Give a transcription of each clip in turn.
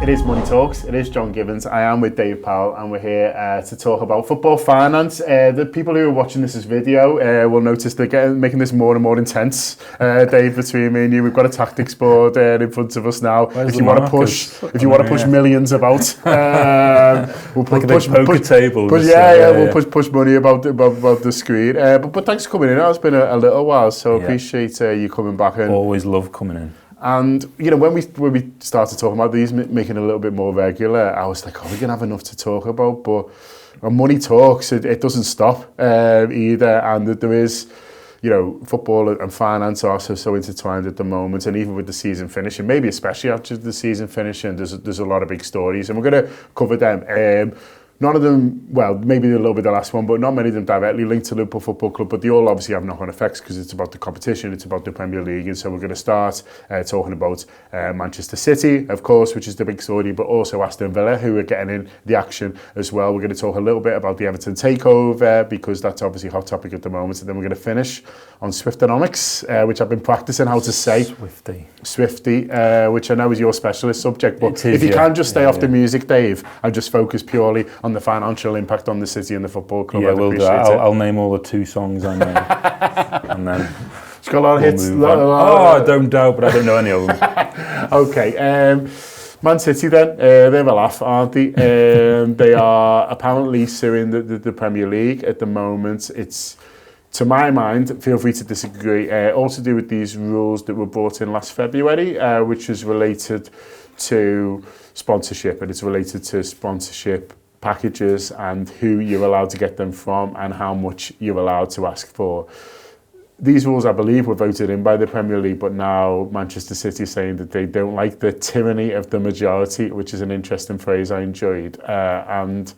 It is Money Talks. It is John Gibbons. I am with Dave Powell, and we're here to talk about football finance. The people who are watching this video will notice they're making this more and more intense. Dave, between me and you, we've got a tactics board in front of us now. If you want to push millions about, we'll push poker table. We'll push money about the screen. But thanks for coming in. It's been a little while, so appreciate you coming back. And always love coming in. And you know, when we started talking about these, making it a little bit more regular, I was like, "Oh, we're gonna have enough to talk about." But when Money Talks, it doesn't stop either, and there is, you know, football and finance are so intertwined at the moment, and even with the season finishing, maybe especially after the season finishing, there's a lot of big stories, and we're gonna cover them. None of them, well, maybe a little bit the last one, but not many of them directly linked to Liverpool Football Club, but they all obviously have knock-on effects because it's about the competition, it's about the Premier League, and so we're going to start talking about Manchester City, of course, which is the big story, but also Aston Villa, who are getting in the action as well. We're going to talk a little bit about the Everton takeover, because that's obviously a hot topic at the moment, and then we're going to finish on Swiftonomics, which I've been practicing how to say. Swifty, which I know is your specialist subject, but if you can just stay off the music, Dave, and just focus purely on the financial impact on the city and the football club. Yeah, we'll do. I'll name all the 2 songs I know, and then it's got a lot of hits. I don't doubt, but I don't know any of them. Okay, Man City then, they're a laugh, aren't they? They are apparently suing the Premier League at the moment. It's, to my mind, feel free to disagree, all to do with these rules that were brought in last February, which is related to sponsorship, and it's related to sponsorship packages and who you're allowed to get them from and how much you're allowed to ask for. These rules, I believe, were voted in by the Premier League, but now Manchester City is saying that they don't like the tyranny of the majority, which is an interesting phrase I enjoyed, and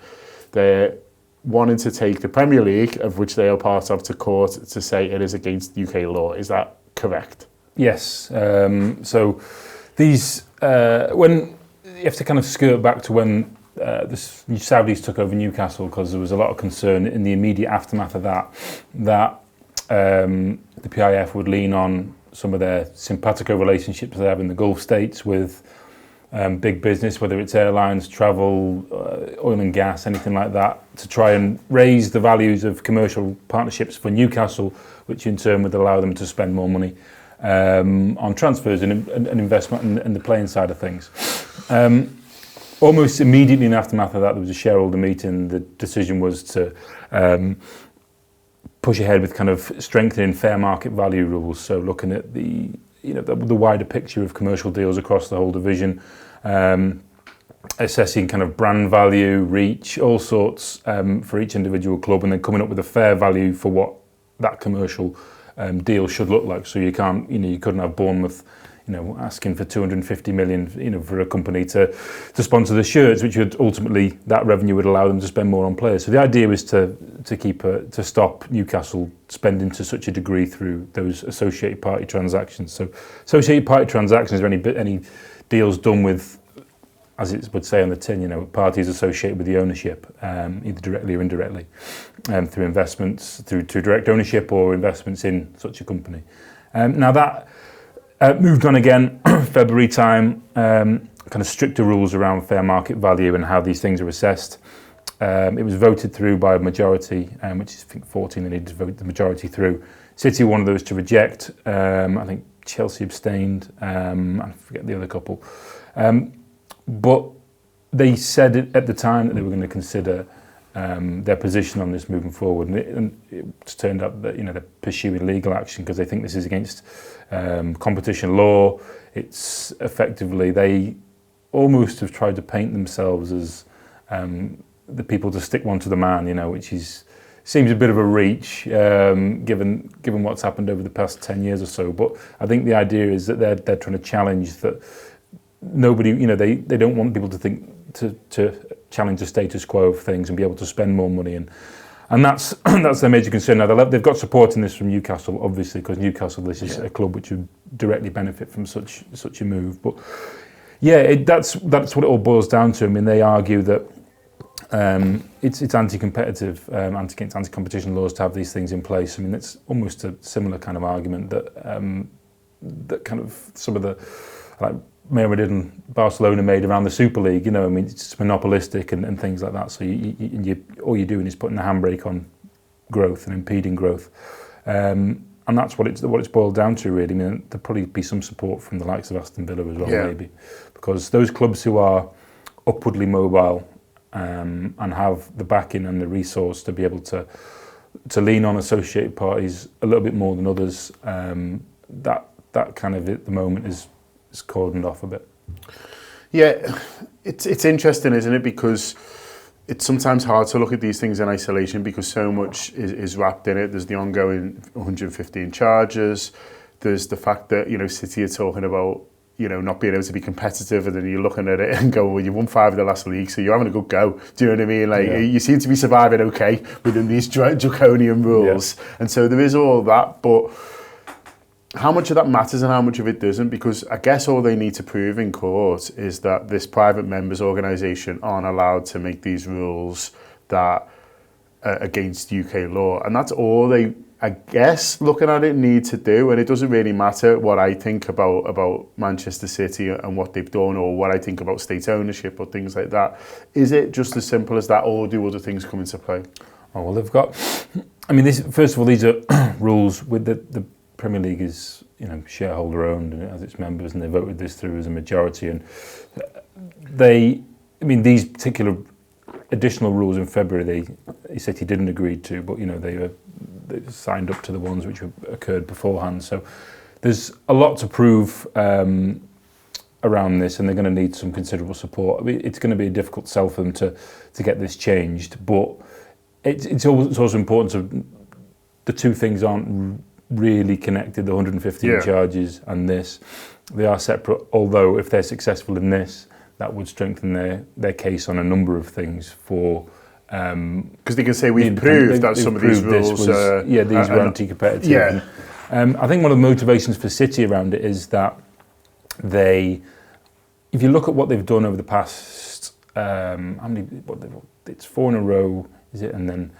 they're wanting to take the Premier League, of which they are part of, to court to say it is against UK law. Is that correct? Yes. So these, when you have to kind of skirt back to when the Saudis took over Newcastle, because there was a lot of concern in the immediate aftermath of that the PIF would lean on some of their simpatico relationships they have in the Gulf states with big business, whether it's airlines, travel, oil and gas, anything like that, to try and raise the values of commercial partnerships for Newcastle, which in turn would allow them to spend more money on transfers and investment and the playing side of things. Almost immediately in the aftermath of that, there was a shareholder meeting. The decision was to push ahead with kind of strengthening fair market value rules. So looking at the wider picture of commercial deals across the whole division, assessing kind of brand value, reach, all sorts for each individual club, and then coming up with a fair value for what that commercial deal should look like. So you couldn't have Bournemouth, asking for 250 million, for a company to sponsor the shirts, which would ultimately, that revenue would allow them to spend more on players. So the idea was to stop Newcastle spending to such a degree through those associated party transactions. So associated party transactions are any deals done with, as it would say on the tin, parties associated with the ownership, either directly or indirectly, through investments, through direct ownership or investments in such a company. Now that moved on again, February time, kind of stricter rules around fair market value and how these things are assessed. It was voted through by a majority, which is, I think, 14 they needed to vote the majority through. City were one of those to reject. I think Chelsea abstained, I forget the other couple. But they said at the time that they were going to consider their position on this moving forward, and it's turned out that they're pursuing legal action because they think this is against competition law. It's effectively, they almost have tried to paint themselves as the people to stick one to the man, which seems a bit of a reach given what's happened over the past 10 years or so. But I think the idea is that they're trying to challenge that nobody, they don't want people to think to challenge the status quo of things and be able to spend more money, and that's their major concern. Now they've got support in this from Newcastle, obviously, because Newcastle, this is a club which would directly benefit from such a move. But that's what it all boils down to. I mean, they argue that it's anti-competitive, against anti-competition laws to have these things in place. I mean, it's almost a similar kind of argument that kind of some of the like Real Madrid and Barcelona made around the Super League. I mean, it's just monopolistic and things like that. So you all you're doing is putting a handbrake on growth and impeding growth. And that's what it's boiled down to, really. I mean, there'll probably be some support from the likes of Aston Villa as well, maybe, because those clubs who are upwardly mobile and have the backing and the resource to be able to lean on associated parties a little bit more than others, that kind of at the moment is cordoned off a bit. Yeah, it's interesting, isn't it? Because it's sometimes hard to look at these things in isolation because so much is wrapped in it. There's the ongoing 115 charges. There's the fact that, City are talking about, not being able to be competitive, and then you're looking at it and going, well, you've won 5 of the last league, so you're having a good go. Do you know what I mean? Like, you seem to be surviving okay within these draconian rules. Yeah. And so there is all that, but how much of that matters and how much of it doesn't? Because I guess all they need to prove in court is that this private members organisation aren't allowed to make these rules that are against UK law. And that's all they, I guess, looking at it, need to do. And it doesn't really matter what I think about Manchester City and what they've done, or what I think about state ownership or things like that. Is it just as simple as that, or do other things come into play? Oh, well, they've got... I mean, first of all, these are rules with the Premier League is, shareholder owned and it has its members, and they voted this through as a majority. And these particular additional rules in February, City didn't agree to, but they signed up to the ones which occurred beforehand. So there's a lot to prove around this, and they're going to need some considerable support. I mean, it's going to be a difficult sell for them to get this changed, but it's also important to the two things aren't really connected, the 115 charges and this. They are separate, although if they're successful in this, that would strengthen their case on a number of things for... Because they can say we've proved that some of these rules... these were anti-competitive. Yeah. And, I think one of the motivations for City around it is that if you look at what they've done over the past... it's 4 in a row, is it? And then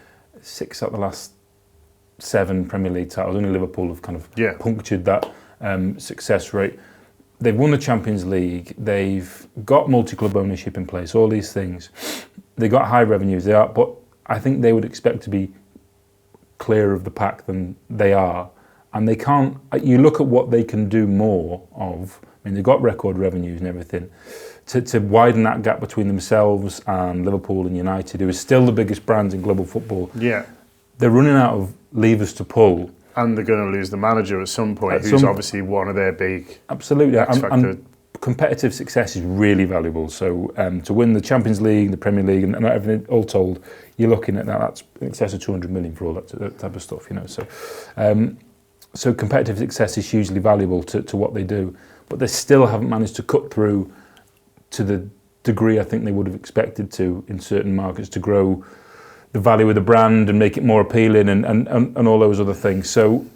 6 out the last 7 Premier League titles. Only Liverpool have kind of punctured that success rate. They've won the Champions League. They've got multi-club ownership in place. All these things. They got high revenues. But I think they would expect to be clearer of the pack than they are. And they can't. You look at what they can do more of. I mean, they've got record revenues and everything. To widen that gap between themselves and Liverpool and United, who are still the biggest brands in global football. Yeah. They're running out of levers to pull. And they're going to lose the manager at some point, who's obviously one of their big... Absolutely. And competitive success is really valuable. So to win the Champions League, the Premier League, and everything all told, you're looking at that's in excess of 200 million for all that type of stuff, So competitive success is hugely valuable to what they do. But they still haven't managed to cut through to the degree I think they would have expected to in certain markets to grow the value of the brand and make it more appealing and all those other things. So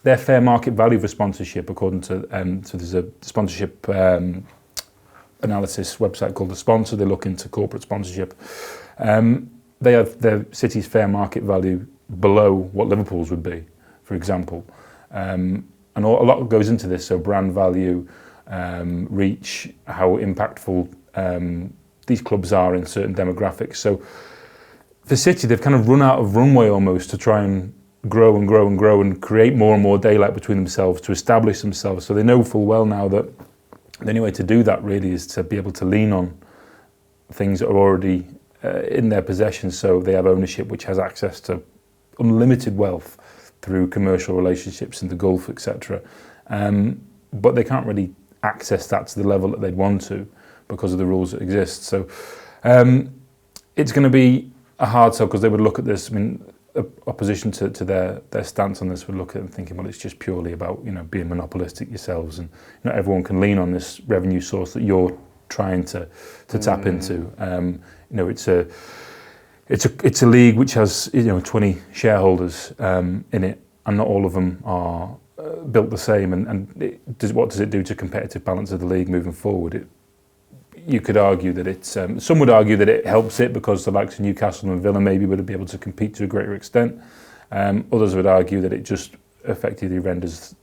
their fair market value for sponsorship, according to so there's a sponsorship analysis website called The Sponsor. They look into corporate sponsorship. They have their City's fair market value below what Liverpool's would be, for example. And a lot goes into this. So brand value, reach, how impactful these clubs are in certain demographics. So for City, they've kind of run out of runway almost to try and grow and create more and more daylight between themselves, to establish themselves. So they know full well now that the only way to do that really is to be able to lean on things that are already in their possession. So they have ownership which has access to unlimited wealth through commercial relationships in the Gulf, etc. But they can't really access that to the level that they'd want to because of the rules that exist. So it's going to be a hard sell because they would look at this. I mean, opposition to their stance on this would look at it and thinking, well, it's just purely about being monopolistic yourselves, and everyone can lean on this revenue source that you're trying to tap into. It's a league which has 20 shareholders in it, and not all of them are built the same. And what does it do to competitive balance of the league moving forward? You could argue that it's... some would argue that it helps it because the likes of Newcastle and Villa maybe would be able to compete to a greater extent. Others would argue that it just effectively renders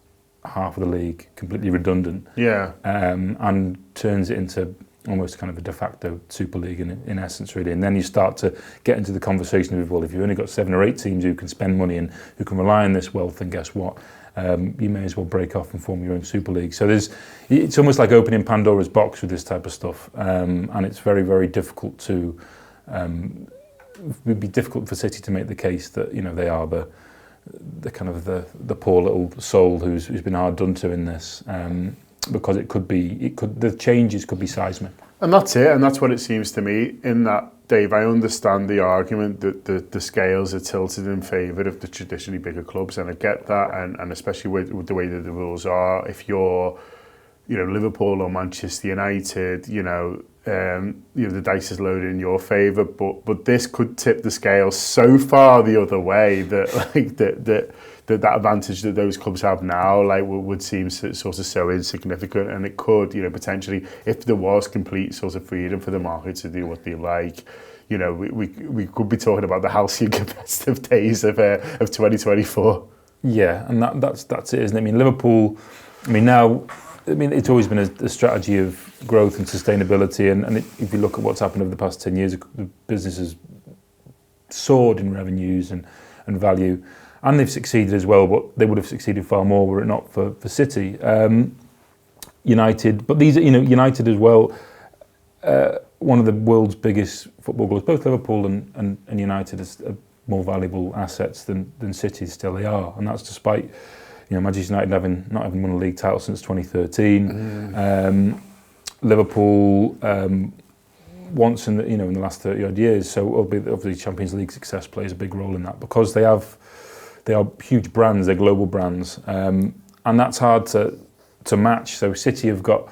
half of the league completely redundant. Yeah. And turns it into almost kind of a de facto Super League in essence, really. And then you start to get into the conversation of, well, if you've only got 7 or 8 teams who can spend money and who can rely on this wealth, then guess what? You may as well break off and form your own Super League. So it's almost like opening Pandora's box with this type of stuff. And it's very, very difficult to, it would be difficult for City to make the case that, you know, they are the kind of the poor little soul who's been hard done to in this. Because the changes could be seismic. And that's it, and that's what it seems to me. In that, Dave, I understand the argument that the scales are tilted in favour of the traditionally bigger clubs, and I get that, and especially with the way that the rules are. If you're, you know, Liverpool or Manchester United, you know, the dice is loaded in your favour, but this could tip the scale so far the other way that like that advantage that those clubs have now would seem sort of so insignificant, and it could, you know, potentially, if there was complete sort of freedom for the market to do what they like, you know, we could be talking about the halcyon competitive days of 2024. Yeah, and that's it, isn't it? I mean, Liverpool, it's always been a strategy of growth and sustainability, and if you look at what's happened over the past 10 years, the business has soared in revenues and value, and they've succeeded as well, but they would have succeeded far more were it not for City. United, but these are, you know, United as well, one of the world's biggest football clubs, both Liverpool and United are more valuable assets than City still they are, and that's despite, you know, Manchester United not having won a league title since 2013. Liverpool once in the last 30 odd years, so obviously Champions League success plays a big role in that because they are huge brands, they're global brands, and that's hard to match. So City have got,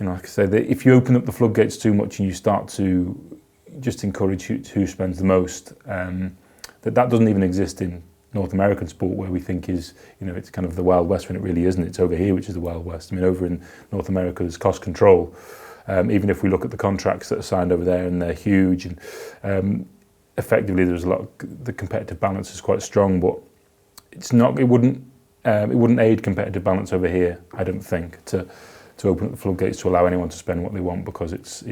you know, like I say, if you open up the floodgates too much and you start to just encourage who spends the most, that doesn't even exist in North American sport, where we think is, you know, it's kind of the Wild West when it really isn't. It's over here which is the Wild West. I mean, over in North America there's cost control. Even if we look at the contracts that are signed over there, and they're huge, and effectively there's a lot the competitive balance is quite strong, but it wouldn't aid competitive balance over here, I don't think, to open up the floodgates to allow anyone to spend what they want, because it's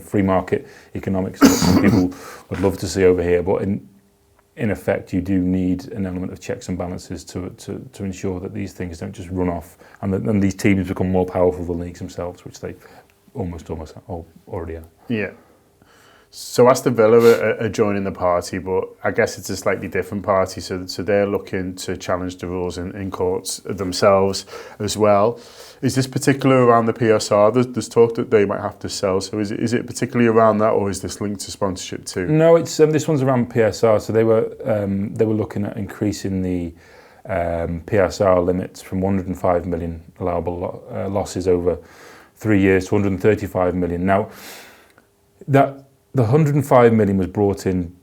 free market economics that some people would love to see over here, but in effect, you do need an element of checks and balances to ensure that these things don't just run off, and these teams become more powerful than leagues themselves, which they almost all already are. Yeah. So Aston Villa are joining the party, but I guess it's a slightly different party. So they're looking to challenge the rules in courts themselves as well. Is this particular around the PSR? There's talk that they might have to sell. So is it particularly around that, or is this linked to sponsorship too? No, it's this one's around PSR. So they were looking at increasing the PSR limits from 105 million allowable losses over 3 years to 135 million. Now that the 105 million was brought in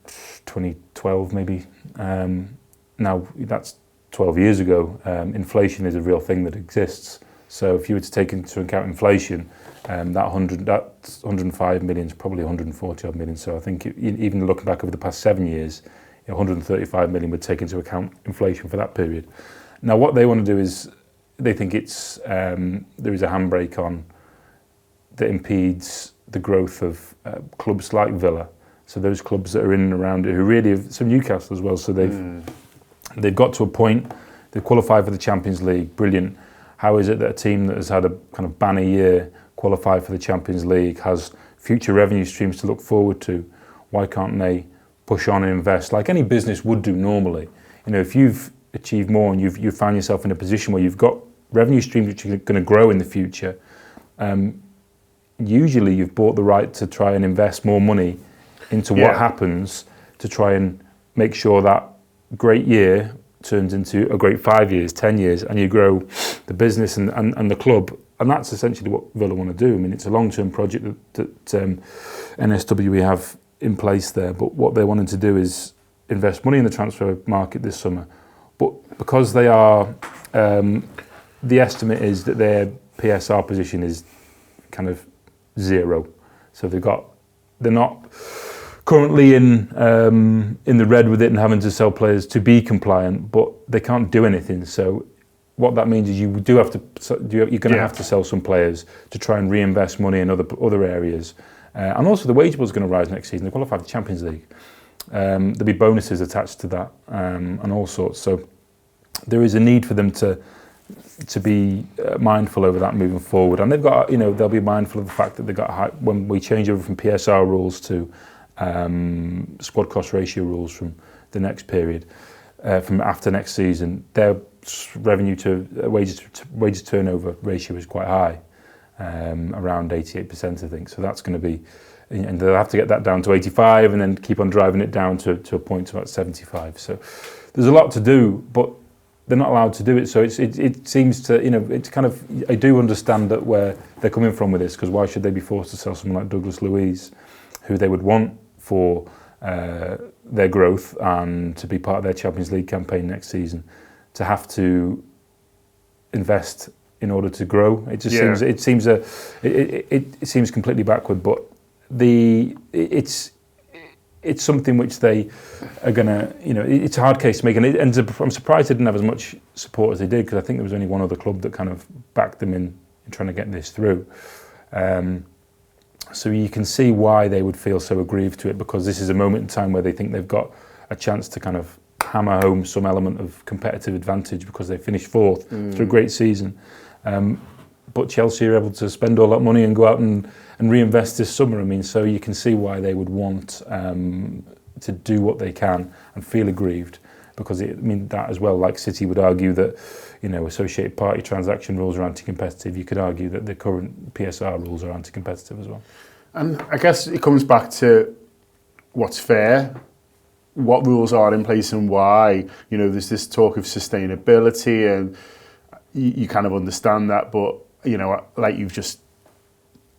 2012 maybe. Now that's 12 years ago. Inflation is a real thing that exists. So if you were to take into account inflation, that 105 million is probably 140 odd million. So I think even looking back over the past 7 years, 135 million would take into account inflation for that period. Now what they want to do is, they think it's there is a handbrake on that impedes the growth of clubs like Villa. So those clubs that are in and around it, who really have, some Newcastle as well. So they've got to a point, they've qualified for the Champions League, brilliant. How is it that a team that has had a kind of banner year qualified for the Champions League, has future revenue streams to look forward to? Why can't they push on and invest like any business would do normally? You know, if you've achieved more and you've found yourself in a position where you've got revenue streams which are going to grow in the future, usually you've bought the right to try and invest more money into what happens to try and make sure that great year turns into a great 5 years, 10 years, and you grow the business and the club. And that's essentially what Villa want to do. I mean, it's a long-term project that NSWE have in place there, but what they wanted to do is invest money in the transfer market this summer. But because they are, the estimate is that their PSR position is kind of zero. So they're not currently in the red with it and having to sell players to be compliant, but they can't do anything. So what that means is you're going to have to sell some players to try and reinvest money in other areas. And also the wage bill is going to rise next season. They qualify for the Champions League. There'll be bonuses attached to that and all sorts. So there is a need for them to be mindful over that moving forward. And they've got, they'll be mindful of the fact that they've got, when we change over from PSR rules to squad cost ratio rules from the next period, from after next season, their revenue to wages turnover ratio is quite high, around 88%, I think. So that's going to be, and they'll have to get that down to 85 and then keep on driving it down to a point to about 75. So there's a lot to do, but they're not allowed to do it. So it seems to, it's kind of, I do understand that where they're coming from with this, because why should they be forced to sell someone like Douglas Luiz, who they would want for their growth and to be part of their Champions League campaign next season, to have to invest in order to grow. It just seems completely backward. But it's something which they are gonna, it's a hard case to make, and I'm surprised they didn't have as much support as they did, because I think there was only one other club that kind of backed them in trying to get this through. So you can see why they would feel so aggrieved to it, because this is a moment in time where they think they've got a chance to kind of hammer home some element of competitive advantage because they finished fourth through a great season. But Chelsea are able to spend all that money and go out and reinvest this summer. I mean, so you can see why they would want to do what they can and feel aggrieved, because that as well, like City would argue that, associated party transaction rules are anti-competitive. You could argue that the current PSR rules are anti-competitive as well. And I guess it comes back to what's fair, what rules are in place and why. There's this talk of sustainability, and you kind of understand that, but like you've just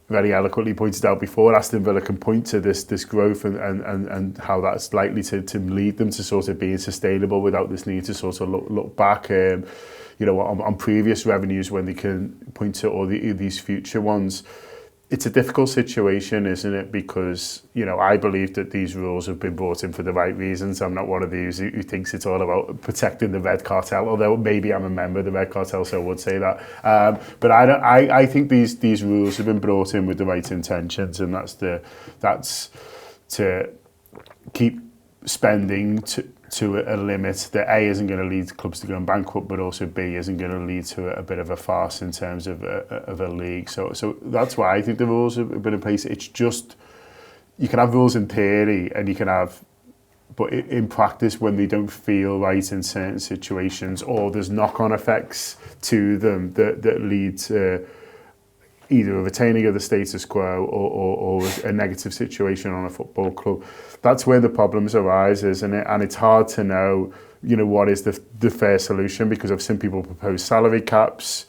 very eloquently pointed out before, Aston Villa can point to this growth and how that's likely to lead them to sort of being sustainable without this need to sort of look back on previous revenues when they can point to all these future ones. It's a difficult situation, isn't it? Because, I believe that these rules have been brought in for the right reasons. I'm not one of these who thinks it's all about protecting the red cartel, although maybe I'm a member of the red cartel, so I would say that. But I think these rules have been brought in with the right intentions, and that's to keep spending to a limit that A, isn't going to lead clubs to going bankrupt, but also B, isn't going to lead to a bit of a farce in terms of a league. So that's why I think the rules have been in place. It's just, you can have rules in theory, and you can have, but in practice, when they don't feel right in certain situations, or there's knock-on effects to them that lead to either a retaining of the status quo or a negative situation on a football club. That's where the problems arise, isn't it? And it's hard to know, what is the fair solution, because I've seen people propose salary caps.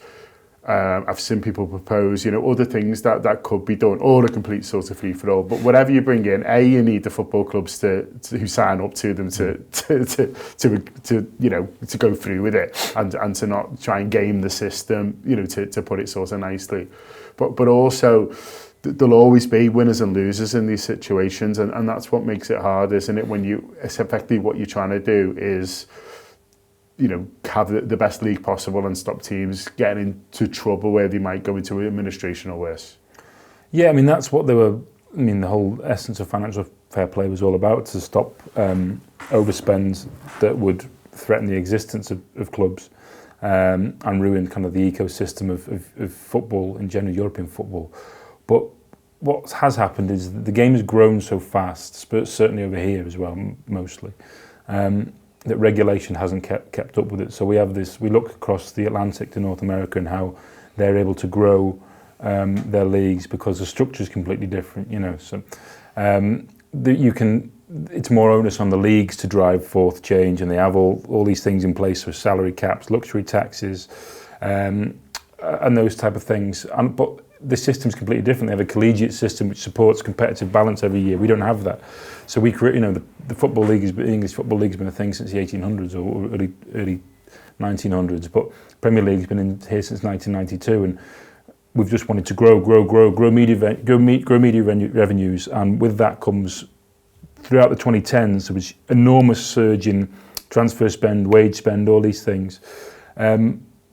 I've seen people propose, other things that could be done, or a complete sort of free-for-all. But whatever you bring in, A, you need the football clubs to who sign up to them to go through with it, and to not try and game the system, to put it sort of nicely. But also, there'll always be winners and losers in these situations, and that's what makes it hard, isn't it? When it's effectively what you're trying to do is, have the best league possible and stop teams getting into trouble where they might go into administration or worse. Yeah, that's what the whole essence of financial fair play was all about, to stop overspends that would threaten the existence of clubs. And ruin kind of the ecosystem of football in general, European football. But what has happened is that the game has grown so fast, but certainly over here as well, mostly, that regulation hasn't kept up with it. So we look across the Atlantic to North America and how they're able to grow their leagues, because the structure is completely different, So it's more onus on the leagues to drive forth change, and they have all these things in place for salary caps, luxury taxes, and those type of things. But the system's completely different. They have a collegiate system which supports competitive balance every year. We don't have that. So we create, the football league, the English football league has been a thing since the 1800s or early 1900s. But Premier League's been here since 1992, and we've just wanted to grow media revenues, and with that comes, throughout the 2010s, there was enormous surge in transfer spend, wage spend, all these things.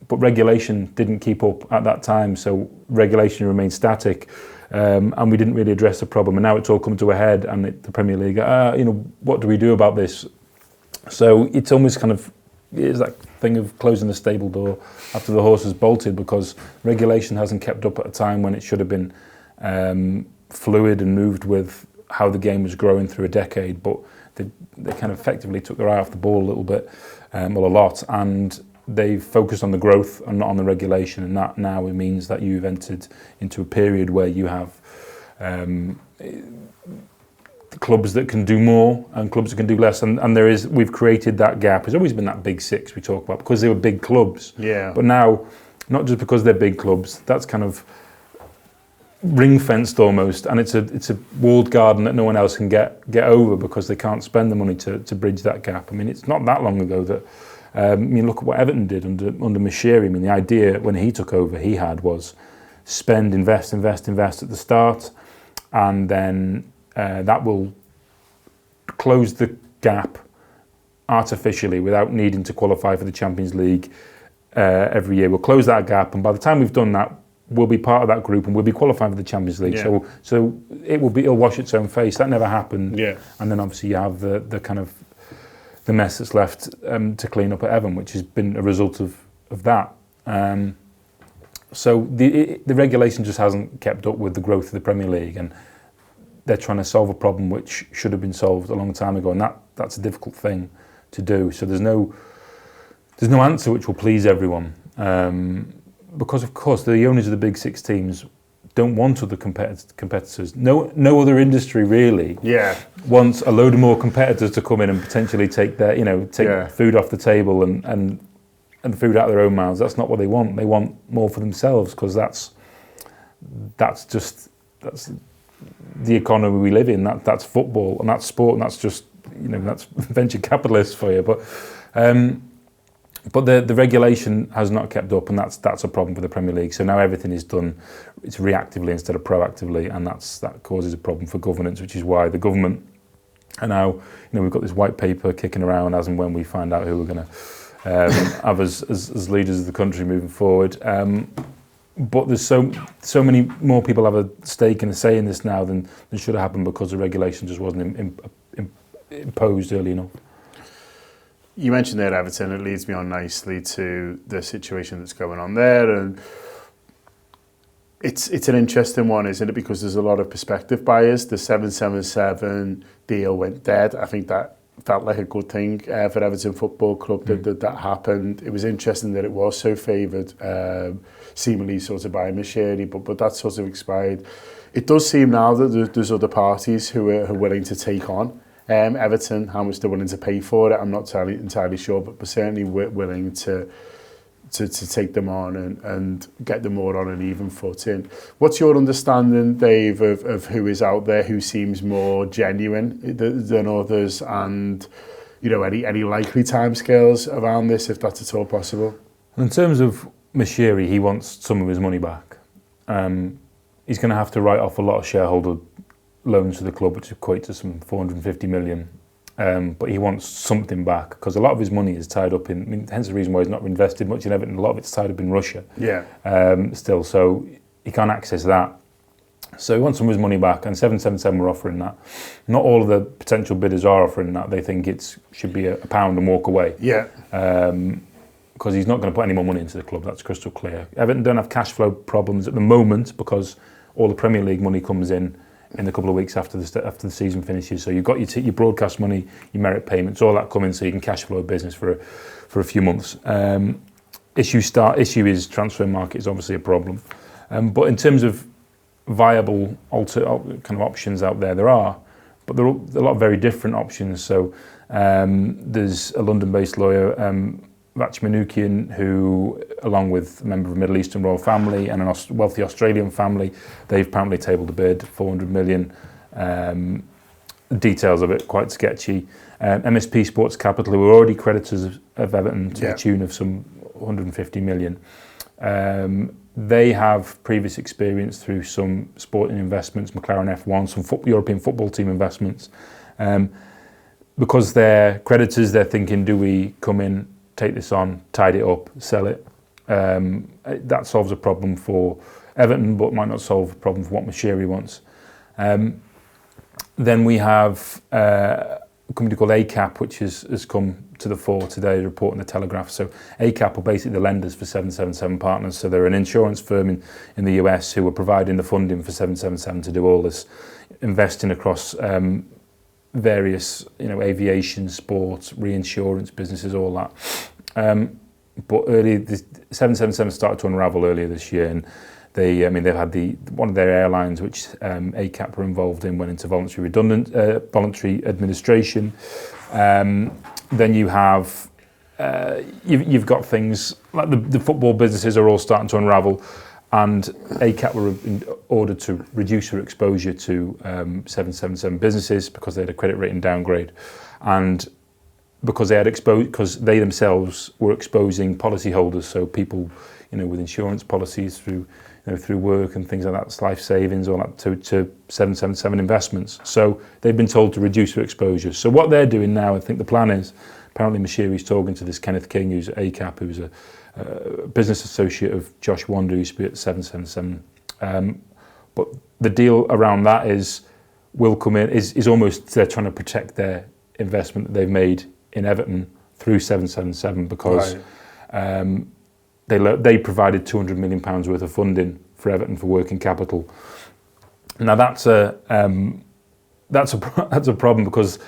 but regulation didn't keep up at that time, so regulation remained static, and we didn't really address the problem. And now it's all come to a head, and the Premier League, what do we do about this? So it's almost kind of is that thing of closing the stable door after the horse has bolted, because regulation hasn't kept up at a time when it should have been fluid and moved with how the game was growing through a decade. But they kind of effectively took their eye off the ball a little bit, a lot, and they've focused on the growth and not on the regulation, and that now it means that you've entered into a period where you have clubs that can do more and clubs that can do less, and we've created that gap. There's always been that big six we talk about because they were big clubs. Yeah. But now, not just because they're big clubs, that's kind of ring-fenced almost, and it's a walled garden that no one else can get over because they can't spend the money to bridge that gap. I mean, it's not that long ago that look at what Everton did under Moshiri. I mean, the idea when he took over he had was spend, invest at the start, and then that will close the gap artificially without needing to qualify for the Champions League every year. We'll close that gap, and by the time we've done that, we'll be part of that group and we'll be qualifying for the Champions League. Yeah. So it'll wash its own face. That never happened. Yeah. And then obviously you have the kind of the mess that's left to clean up at Everton, which has been a result of that. So the regulation just hasn't kept up with the growth of the Premier League, and they're trying to solve a problem which should have been solved a long time ago, and that's a difficult thing to do. So there's no answer which will please everyone. Because of course the owners of the big six teams don't want other competitors. No other industry really wants a load of more competitors to come in and potentially take their food off the table and food out of their own mouths. That's not what they want. They want more for themselves, because that's the economy we live in. That's football and that's sport, and that's just that's venture capitalists for you. But the regulation has not kept up, and that's a problem for the Premier League. So now everything is done, it's reactively instead of proactively, and that causes a problem for governance, which is why the government are now, we've got this white paper kicking around as and when we find out who we're going to have as leaders of the country moving forward. But there's so many more people have a stake and a say in this now than should have happened, because the regulation just wasn't imposed early enough. You mentioned there Everton. It leads me on nicely to the situation that's going on there, and it's an interesting one, isn't it? Because there's a lot of perspective bias. The 777 deal went dead. I think that felt like a good thing for Everton Football Club that happened. It was interesting that it was so favoured, seemingly sort of by Moshiri, but that sort of expired. It does seem now that there's other parties who are willing to take on Everton. How much they're willing to pay for it, I'm not entirely sure, but certainly willing to take them on and get them more on an even footing. What's your understanding, Dave, of who is out there, who seems more genuine than others, and any likely timescales around this, if that's at all possible? In terms of Moshiri, he wants some of his money back. He's going to have to write off a lot of shareholder loans to the club, which equate to some 450 million. But he wants something back, because a lot of his money is tied up in, hence the reason why he's not invested much in Everton. A lot of it's tied up in Russia. Still, so he can't access that. So he wants some of his money back, and 777 were offering that. Not all of the potential bidders are offering that. They think it should be a pound and walk away. Because he's not going to put any more money into the club. That's crystal clear. Everton don't have cash flow problems at the moment, because all the Premier League money comes in a couple of weeks after the season finishes. So you've got your broadcast money, your merit payments, all that coming, so you can cash flow a business for a few months. Issue is transfer market is obviously a problem. But in terms of viable kind of options out there are, but there are a lot of very different options. So there's a London-based lawyer, Vach Manoukian, who, along with a member of a Middle Eastern royal family and a wealthy Australian family, they've apparently tabled a bid, 400 million. Details of it quite sketchy. MSP Sports Capital, who are already creditors of Everton to the tune of some 150 million. They have previous experience through some sporting investments, McLaren F1, some European football team investments. Because they're creditors, they're thinking, do we come in, take this on, tide it up, sell it, That solves a problem for Everton, but might not solve a problem for what Moshiri wants. Then we have a company called ACAP, which has come to the fore today, reporting the Telegraph. So ACAP are basically the lenders for 777 Partners. So they're an insurance firm in the US who are providing the funding for 777 to do all this investing across various, aviation, sports, reinsurance businesses, all that. But the 777 started to unravel earlier this year, and they've had one of their airlines, which ACAP were involved in, went into voluntary administration. Then you have you've got things like the football businesses are all starting to unravel, and ACAP were ordered to reduce their exposure to 777 businesses because they had a credit rating downgrade, and because they themselves were exposing policyholders, so people with insurance policies through work and things like that, life savings, all that, to 777 investments. So they've been told to reduce their exposure. So what they're doing now, I think the plan is, apparently Moshiri's talking to this Kenneth King, who's at ACAP, who's a business associate of Josh Wander, who used to be at 777. But the deal around that will come in, is almost, they're trying to protect their investment that they've made in Everton through 777 because they provided £200 million worth of funding for Everton for working capital. Now that's a problem because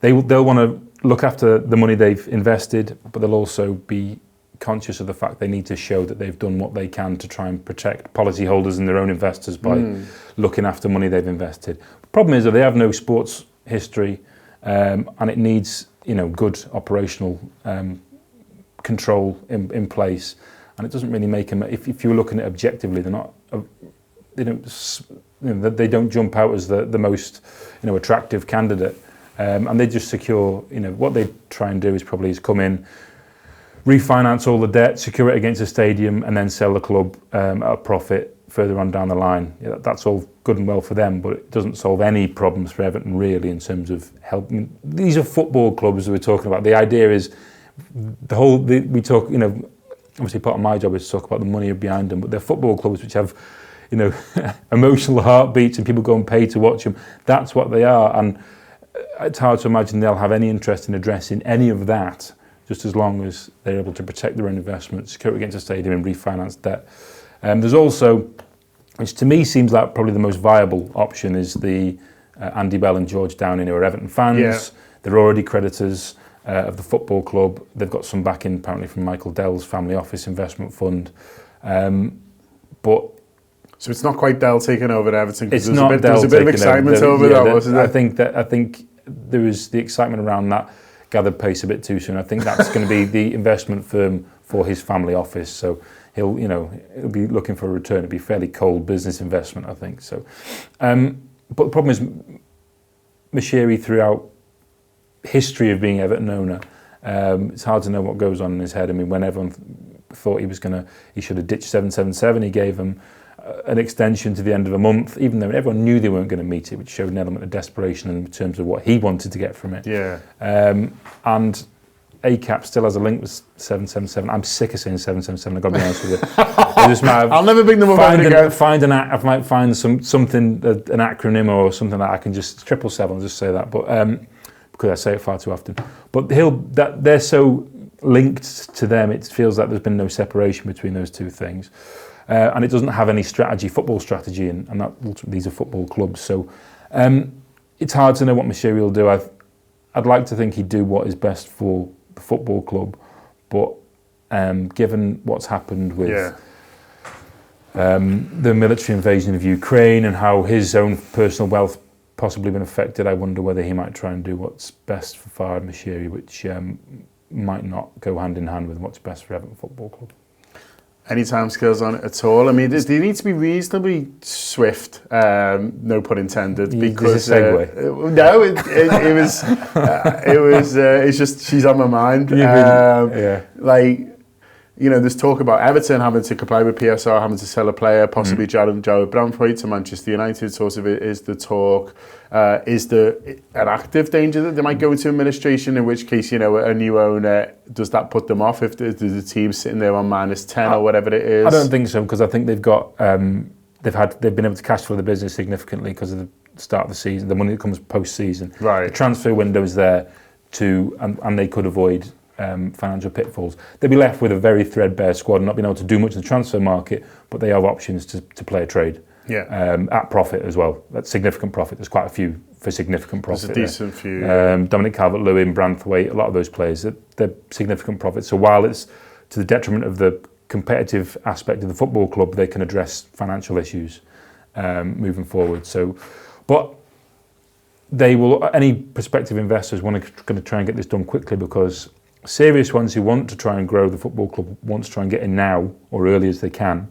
they'll want to look after the money they've invested, but they'll also be conscious of the fact they need to show that they've done what they can to try and protect policyholders and their own investors by looking after money they've invested. The problem is that they have no sports history, and it needs good operational control in place. And it doesn't really make them. If you're looking at it objectively, they're not. They don't jump out as the most attractive candidate, and they just secure. What they try and do is come in, refinance all the debt, secure it against a stadium, and then sell the club at a profit further on down the line. That's all good and well for them, but it doesn't solve any problems for Everton really in terms of helping. These are football clubs that we're talking about. The idea is we talk. Obviously, part of my job is to talk about the money behind them, but they're football clubs which have, emotional heartbeats and people go and pay to watch them. That's what they are, and it's hard to imagine they'll have any interest in addressing any of that, just as long as they're able to protect their own investment, secure it against a stadium, and refinance debt. There's also, which to me seems like probably the most viable option, is the Andy Bell and George Downing, who are Everton fans. Yeah. They're already creditors of the football club. They've got some backing apparently from Michael Dell's family office investment fund. So it's not quite Dell taking over Everton. It's not Dell. There was a bit of excitement over that, wasn't there? I think there was the excitement around that gathered pace a bit too soon. I think that's going to be the investment firm for his family office. So he'll be looking for a return. It'll be fairly cold business investment, I think. So, but the problem is Moshiri throughout history of being Everton owner, it's hard to know what goes on in his head. I mean, when everyone thought he should have ditched 777, he gave them an extension to the end of a month, even though everyone knew they weren't going to meet it, which showed an element of desperation in terms of what he wanted to get from it. Yeah. And ACAP still has a link with 777. I'm sick of saying 777. I've got to be honest with you. I'll never bring them up again. I might find something, an acronym or something that I can just 777. I'll just say that, but. Because I say it far too often. But they're so linked to them, it feels like there's been no separation between those two things. And it doesn't have any football strategy, and these are football clubs. So it's hard to know what Moshiri will do. I'd like to think he'd do what is best for the football club, but given what's happened with the military invasion of Ukraine and how his own personal wealth possibly been affected, I wonder whether he might try and do what's best for Farhad Moshiri, which might not go hand in hand with what's best for Everton Football Club. Any time scales on it at all? I mean, do you need to be reasonably swift? No pun intended. Because no, it was. It's just she's on my mind. you know, there's talk about Everton having to comply with PSR, having to sell a player, possibly Jared Branthwaite to Manchester United. Sort of is the talk. Is there an active danger that they might go into administration? In which case, you know, a new owner, does that put them off if the team's sitting there on -10 or whatever it is? I don't think so, because I think they've got they've been able to cash flow the business significantly because of the start of the season, the money that comes post-season. Right. The transfer window is there and they could avoid financial pitfalls. They'll be left with a very threadbare squad and not being able to do much in the transfer market, but they have options to play a trade. Yeah. At profit as well. That's significant profit. There's quite a few for significant profit. There's a decent few. Dominic Calvert-Lewin, Branthwaite, a lot of those players, they're significant profit. So while it's to the detriment of the competitive aspect of the football club, they can address financial issues moving forward. So, but they will. Any prospective investors going to try and get this done quickly, because serious ones who want to try and grow the football club want to try and get in now or early as they can,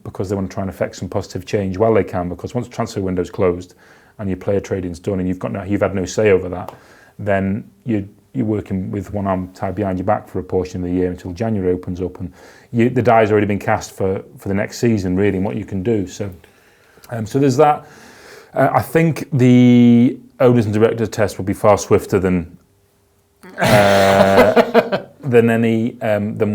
because they want to try and affect some positive change while they can. Because once the transfer window's closed and your player trading's done and you've had no say over that, then you're working with one arm tied behind your back for a portion of the year until January opens up, and the die's already been cast for the next season, really, and what you can do. So there's that. I think the owners and directors test will be far swifter than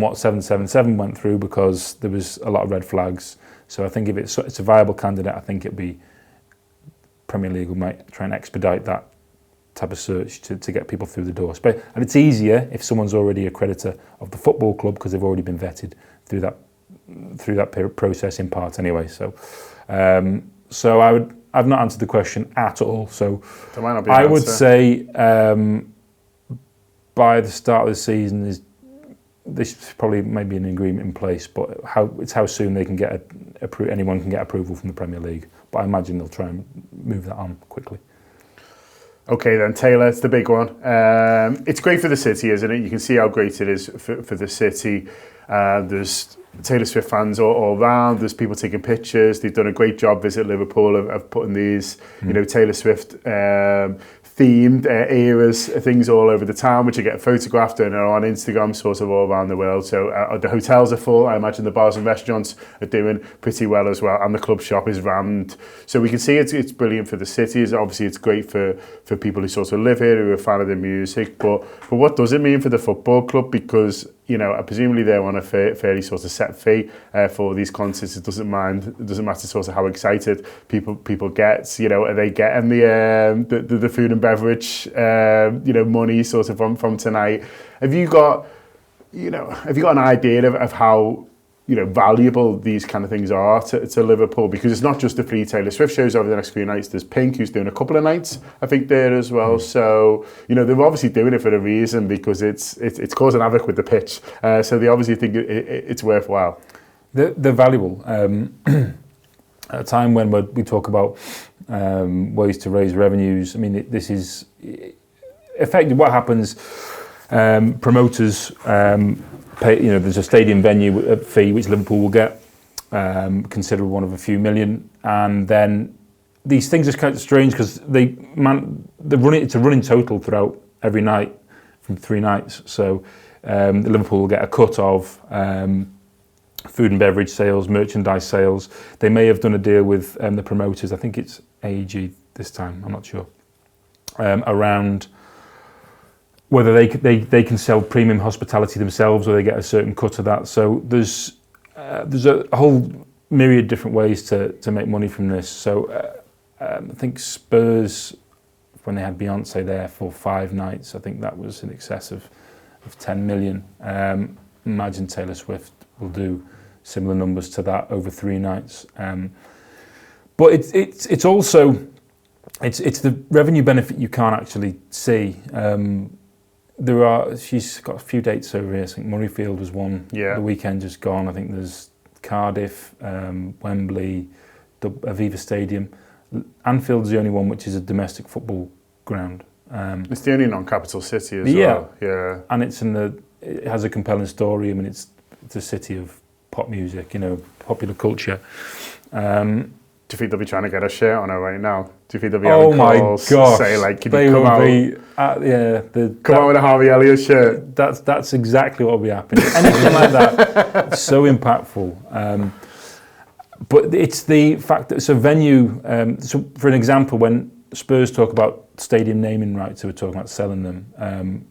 what 777 went through, because there was a lot of red flags. So I think if it's a viable candidate, I think it'd be Premier League might try and expedite that type of search to get people through the door. And it's easier if someone's already a creditor of the football club, because they've already been vetted through that process in part anyway. So I've not answered the question at all. So I would say by the start of the season this probably maybe an agreement in place, but how soon they can get anyone can get approval from the Premier League. But I imagine they'll try and move that on quickly. Okay then, Taylor, it's the big one. It's great for the city, isn't it? You can see how great it is for the city. There's Taylor Swift fans all around. There's people taking pictures. They've done a great job, Visit Liverpool, of putting these, Taylor Swift themed eras, things all over the town, which you get photographed and are on Instagram, sort of all around the world. So the hotels are full. I imagine the bars and restaurants are doing pretty well as well, and the club shop is rammed. So we can see it's brilliant for the city. Obviously, it's great for people who sort of live here, who are a fan of the music. But what does it mean for the football club? Because presumably they're on a fairly sort of set fee for these concerts. It doesn't matter sort of how excited people get. Are they getting the food and beverage money sort of from tonight? Have you got an idea of how valuable these kind of things are to Liverpool? Because it's not just the 3 Taylor Swift shows over the next few nights. There's Pink, who's doing a couple of nights, I think, there as well. So, they're obviously doing it for a reason, because it's causing havoc with the pitch. So they obviously think it's worthwhile. They're valuable. At a time when we talk about ways to raise revenues, I mean, this is effectively what happens. Promoters pay, there's a stadium venue fee which Liverpool will get, considerable, one of a few million, and then these things are kind of strange because it's a running total throughout every night from 3 nights. So Liverpool will get a cut of food and beverage sales, merchandise sales. They may have done a deal with the promoters. I think it's AEG this time. I'm not sure around whether they can sell premium hospitality themselves, or they get a certain cut of that. So there's a whole myriad of different ways to make money from this. So I think Spurs, when they had Beyonce there for 5 nights, I think that was in excess of 10 million. Imagine Taylor Swift will do similar numbers to that over 3 nights. But it's also it's the revenue benefit you can't actually see. She's got a few dates over here. I think Murrayfield was one. Yeah. The weekend just gone. I think there's Cardiff, Wembley, Aviva Stadium. Anfield's the only one which is a domestic football ground. It's the only non-capital city as well. Yeah. And it has a compelling story. It's a city of pop music, popular culture. Do you think they'll be trying to get a shirt on her right now? Do you think they'll be Oh having my calls gosh! say like, "Can They you come will out? be, Come out with a Harvey Elliott shirt." That's exactly what will be happening. Anything like that, it's so impactful. But it's the fact that venue. So for an example, when Spurs talk about stadium naming rights, they were talking about selling them.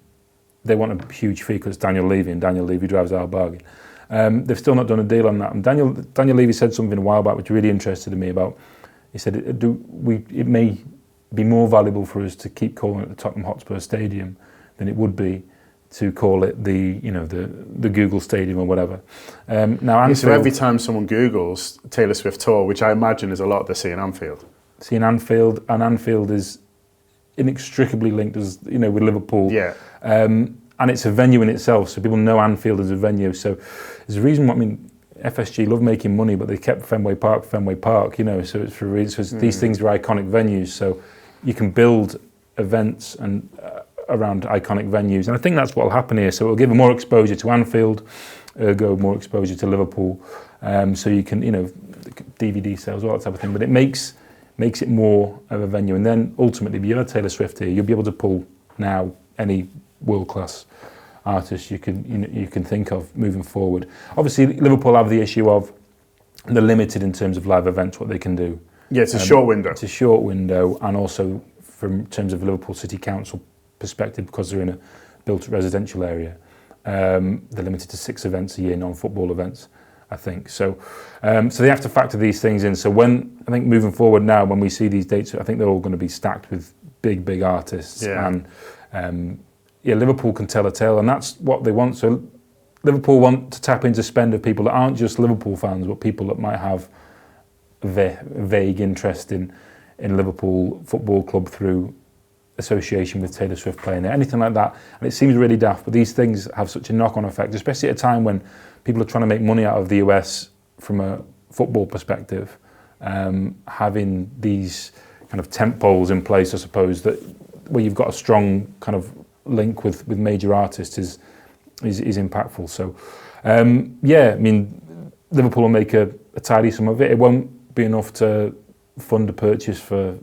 They want a huge fee because Daniel Levy, and Daniel Levy drives our bargain. They've still not done a deal on that. And Daniel Levy said something a while back which really interested me about. He said it may be more valuable for us to keep calling it the Tottenham Hotspur Stadium than it would be to call it the Google Stadium or whatever. Now, Anfield, so every time someone Googles Taylor Swift tour, which I imagine is a lot, they're seeing Anfield. Seeing Anfield, and Anfield is inextricably linked, as with Liverpool. Yeah. And it's a venue in itself, so people know Anfield as a venue. So there's a reason. FSG love making money, but they kept Fenway Park. So it's for a reason. So these things are iconic venues, so you can build events and around iconic venues, and I think that's what will happen here. So it'll give more exposure to Anfield, ergo more exposure to Liverpool. So you can, DVD sales, all that type of thing. But it makes it more of a venue, and then ultimately, if you have Taylor Swift here, you'll be able to pull now any world-class artist you can think of moving forward. Obviously, Liverpool have the issue of they're limited in terms of live events, what they can do. Yeah, it's a short window. It's a short window, and also from terms of Liverpool City Council perspective, because they're in a built residential area, they're limited to 6 events a year, non-football events, I think. So they have to factor these things in. So I think moving forward now, when we see these dates, I think they're all going to be stacked with big artists. Yeah. And Liverpool can tell a tale, and that's what they want. So Liverpool want to tap into spend of people that aren't just Liverpool fans, but people that might have vague interest in Liverpool Football Club through association with Taylor Swift playing there, anything like that. And it seems really daft, but these things have such a knock-on effect, especially at a time when people are trying to make money out of the US from a football perspective. Having these kind of tent poles in place, I suppose, that where you've got a strong kind of link with major artists is impactful. So Liverpool will make a tidy sum of it. It won't be enough to fund a purchase for,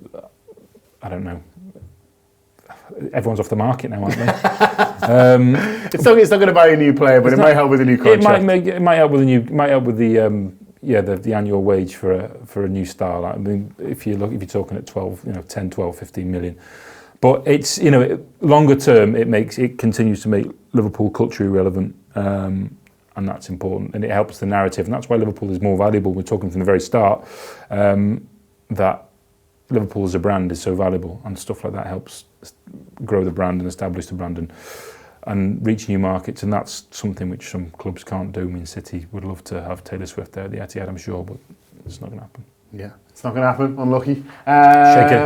I don't know, everyone's off the market now, aren't they? It's not going to buy a new player, but it might help with a new contract. It might help with the annual wage for a new star. Like, I mean, if you're talking at 10, 12, 15 million. But it's, longer term, it continues to make Liverpool culturally relevant, and that's important, and it helps the narrative, and that's why Liverpool is more valuable. We're talking from the very start that Liverpool as a brand is so valuable, and stuff like that helps grow the brand and establish the brand and reach new markets, and that's something which some clubs can't do. I mean, City would love to have Taylor Swift there at the Etihad, I'm sure, but it's not going to happen. Yeah, it's not going to happen. Unlucky.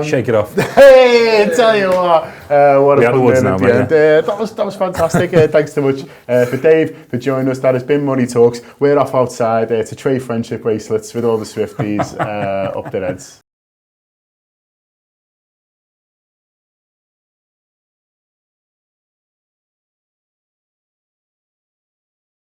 Shake it off. Hey, tell you what a fun woods now, at the end. That was fantastic. Thanks so much for Dave for joining us. That has been Money Talks. We're off outside to trade friendship bracelets with all the Swifties up their heads.